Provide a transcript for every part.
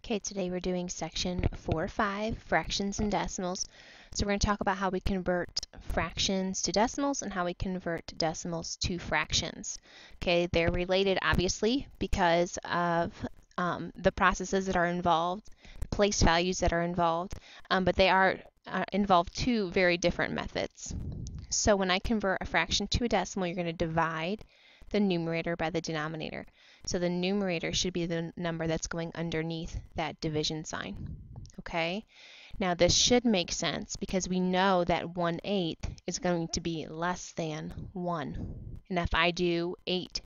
Okay, today we're doing section 4.5, fractions and decimals. So we're going to talk about how we convert fractions to decimals and how we convert decimals to fractions. Okay, they're related obviously because of the processes that are involved, place values that are involved, but they are involve two very different methods. So when I convert a fraction to a decimal, you're going to divide the numerator by the denominator. So the numerator should be the number that's going underneath that division sign. Okay? Now this should make sense because we know that 1/8 is going to be less than 1. And if I do 8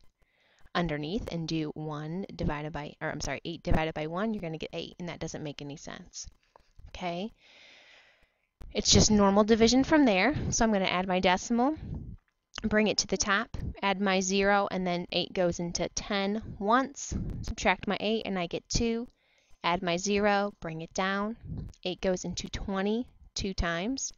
underneath and do 8 divided by 1, you're going to get 8, and that doesn't make any sense. Okay? It's just normal division from there. So I'm going to add my decimal, bring it to the top, add my 0, and then 8 goes into 10 once. Subtract my 8 and I get 2. Add my 0, bring it down. 8 goes into 20 2 times.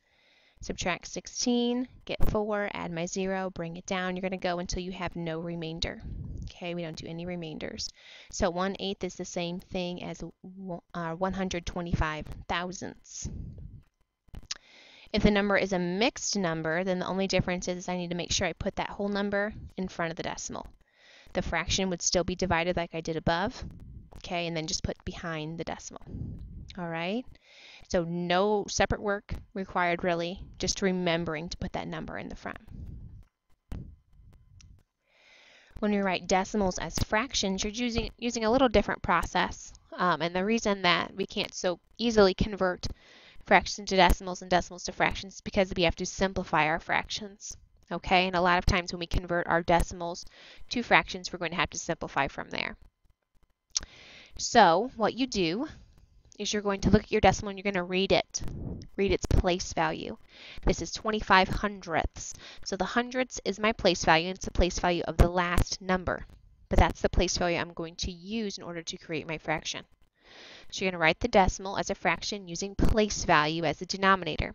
Subtract 16, get 4, add my 0, bring it down. You're going to go until you have no remainder. Okay, we don't do any remainders. So 1/8 is the same thing as 125 thousandths. If the number is a mixed number, then the only difference is I need to make sure I put that whole number in front of the decimal. The fraction would still be divided like I did above, okay, and then just put behind the decimal. All right, so no separate work required really, just remembering to put that number in the front. When we write decimals as fractions, you're using a little different process, and the reason that we can't so easily convert fractions to decimals and decimals to fractions because we have to simplify our fractions. Okay, and a lot of times when we convert our decimals to fractions, we're going to have to simplify from there. So what you do is you're going to look at your decimal and you're going to read its place value. This is 25 hundredths. So the hundredths is my place value, and it's the place value of the last number. But that's the place value I'm going to use in order to create my fraction. So you're going to write the decimal as a fraction using place value as the denominator.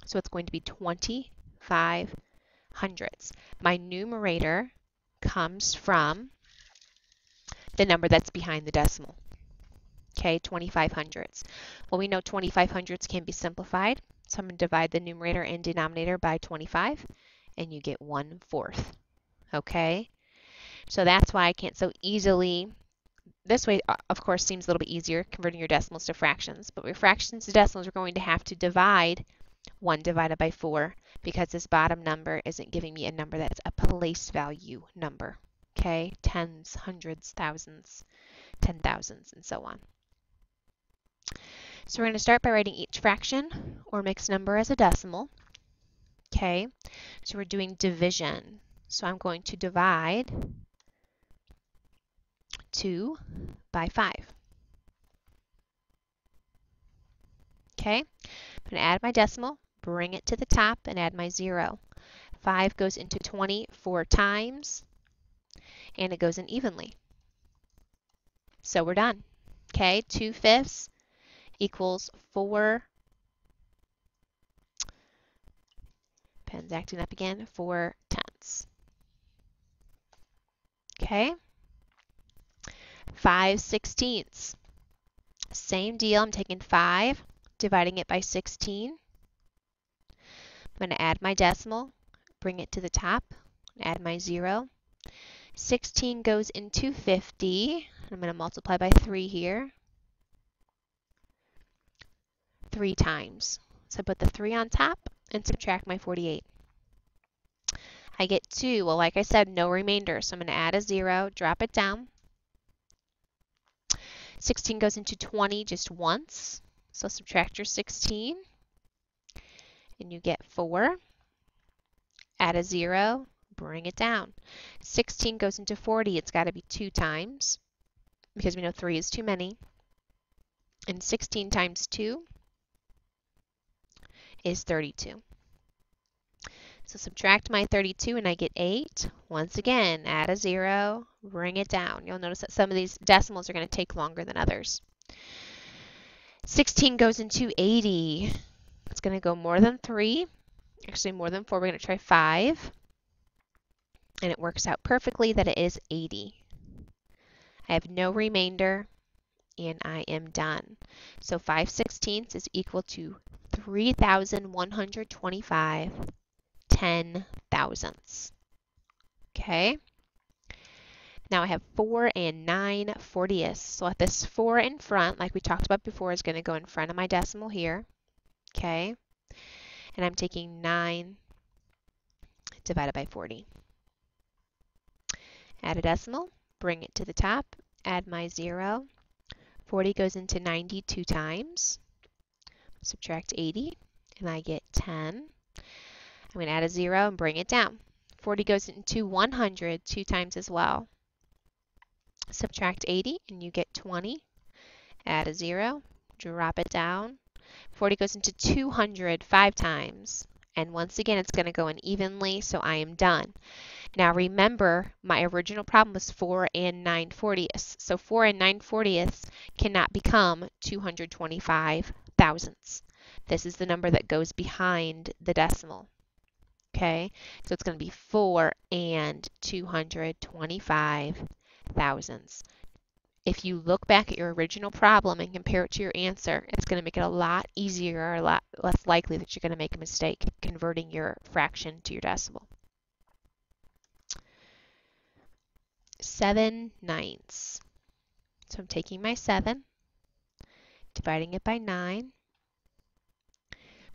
So it's going to be 25 hundredths. My numerator comes from the number that's behind the decimal. Okay, 25 hundredths. Well, we know 25 hundredths can be simplified. So I'm going to divide the numerator and denominator by 25, and you get 1/4. Okay, so that's why I can't so easily. This way, of course, seems a little bit easier, converting your decimals to fractions. But with fractions to decimals, we're going to have to divide 1 divided by 4 because this bottom number isn't giving me a number that's a place value number. Okay, tens, hundreds, thousands, 10,000s, and so on. So we're going to start by writing each fraction or mixed number as a decimal. Okay, so we're doing division. So I'm going to divide 2 by 5. Okay, I'm going to add my decimal, bring it to the top, and add my 0. 5 goes into 20 4 times, and it goes in evenly. So we're done. Okay, 2/5 equals 4. Pen's acting up again. 4/10. Okay. 5/16. Same deal. I'm taking 5, dividing it by 16. I'm going to add my decimal, bring it to the top, add my 0. 16 goes into 50. I'm going to multiply by 3 here. 3 times. So I put the 3 on top and subtract my 48. I get 2. Well, like I said, no remainder. So I'm going to add a 0, drop it down. 16 goes into 20 just once. So subtract your 16. And you get 4. Add a 0, bring it down. 16 goes into 40. It's got to be 2 times because we know 3 is too many. And 16 times 2 is 32. So subtract my 32 and I get 8. Once again, add a 0, bring it down. You'll notice that some of these decimals are going to take longer than others. 16 goes into 80. It's going to go more than 3, actually more than 4. We're going to try 5. And it works out perfectly that it is 80. I have no remainder. and I am done. So 5/16 is equal to 3,125 10,000ths. Okay? Now I have 4 and 9/40ths. So this 4 in front, like we talked about before, is going to go in front of my decimal here. Okay? And I'm taking 9 divided by 40. Add a decimal, bring it to the top, add my 0. 40 goes into 90 2 times. Subtract 80, and I get 10. I'm going to add a 0 and bring it down. 40 goes into 100 2 times as well. Subtract 80, and you get 20. Add a 0, drop it down. 40 goes into 200 5 times. And once again, it's going to go in evenly, so I am done. Now remember, my original problem was 4 and 9/40ths. So 4 and 9/40ths cannot become 225 thousandths. This is the number that goes behind the decimal. Okay, so it's going to be 4 and 225 thousandths. If you look back at your original problem and compare it to your answer, it's going to make it a lot easier, or a lot less likely that you're going to make a mistake converting your fraction to your decimal. 7/9. So I'm taking my 7, dividing it by 9.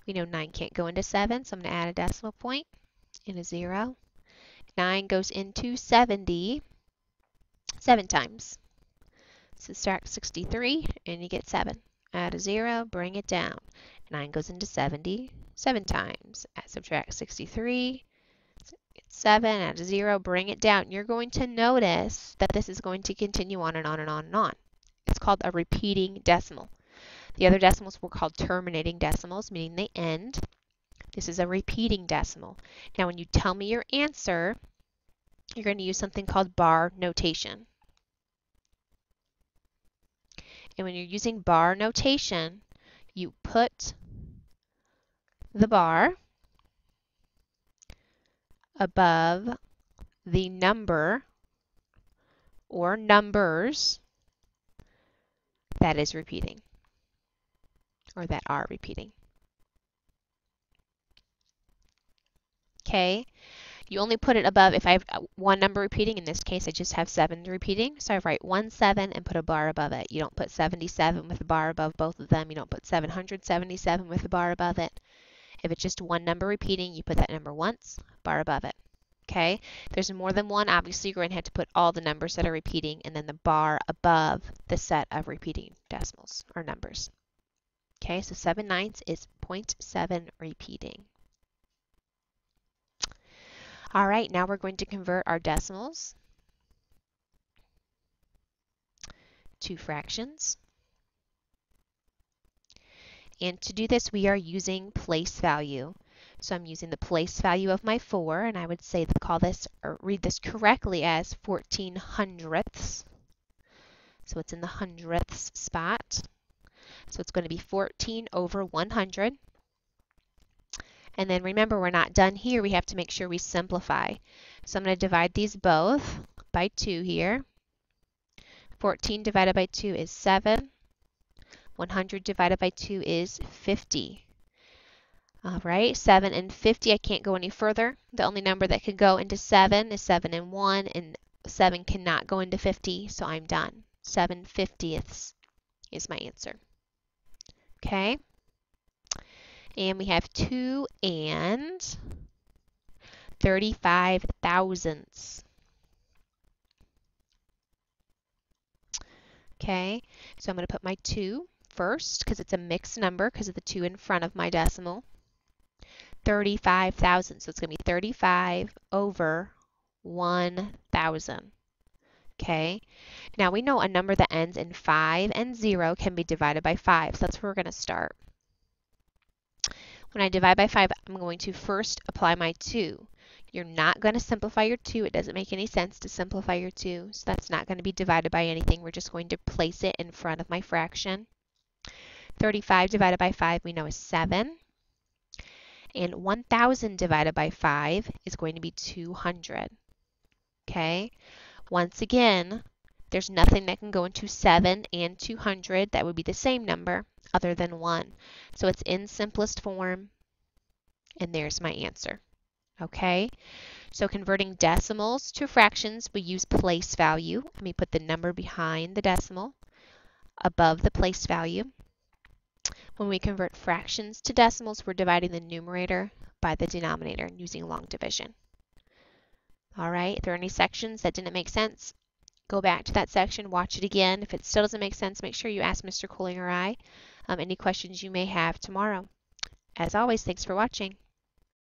We know 9 can't go into 7, so I'm going to add a decimal point and a 0. 9 goes into 70 7 times. Subtract 63, and you get 7. Add a 0, bring it down. 9 goes into 70 7 times. Subtract 63, get 7, add a 0, bring it down. You're going to notice that this is going to continue on and on and on and on. It's called a repeating decimal. The other decimals were called terminating decimals, meaning they end. This is a repeating decimal. Now, when you tell me your answer, you're going to use something called bar notation. And when you're using bar notation, you put the bar above the number or numbers that is repeating, or that are repeating. Okay? You only put it above if I have one number repeating. In this case, I just have 7 repeating. So I write 17 and put a bar above it. You don't put 77 with a bar above both of them. You don't put 777 with a bar above it. If it's just one number repeating, you put that number once, bar above it. Okay? If there's more than one, obviously you're going to have to put all the numbers that are repeating and then the bar above the set of repeating decimals or numbers. Okay, so 7/9 is 0.7 repeating. All right, now we're going to convert our decimals to fractions. And to do this, we are using place value. So I'm using the place value of my 4, and I would say call this or read this correctly as 14/100ths. So it's in the hundredths spot. So it's going to be 14 over 100. And then remember, we're not done here. We have to make sure we simplify. So I'm going to divide these both by 2 here. 14 divided by 2 is 7. 100 divided by 2 is 50. All right, 7 and 50, I can't go any further. The only number that could go into 7 is 7 and 1, and 7 cannot go into 50, so I'm done. 7/50ths is my answer. Okay? And we have 2 and 35 thousandths. Okay, so I'm going to put my 2 first because it's a mixed number because of the 2 in front of my decimal. 35 thousandths, so it's going to be 35 over 1,000. Okay, now we know a number that ends in 5 and 0 can be divided by 5, so that's where we're going to start. When I divide by 5, I'm going to first apply my 2. You're not going to simplify your 2. It doesn't make any sense to simplify your 2, so that's not going to be divided by anything. We're just going to place it in front of my fraction. 35 divided by 5 we know is 7. And 1,000 divided by 5 is going to be 200. Okay? Once again, There's nothing that can go into 7 and 200 that would be the same number other than 1. So it's in simplest form, and there's my answer. Okay, so converting decimals to fractions, we use place value. Let me put the number behind the decimal above the place value. When we convert fractions to decimals, we're dividing the numerator by the denominator using long division. All right, if there are any sections that didn't make sense, go back to that section, watch it again. If it still doesn't make sense, make sure you ask Mr. Cooling or I any questions you may have tomorrow. As always, thanks for watching.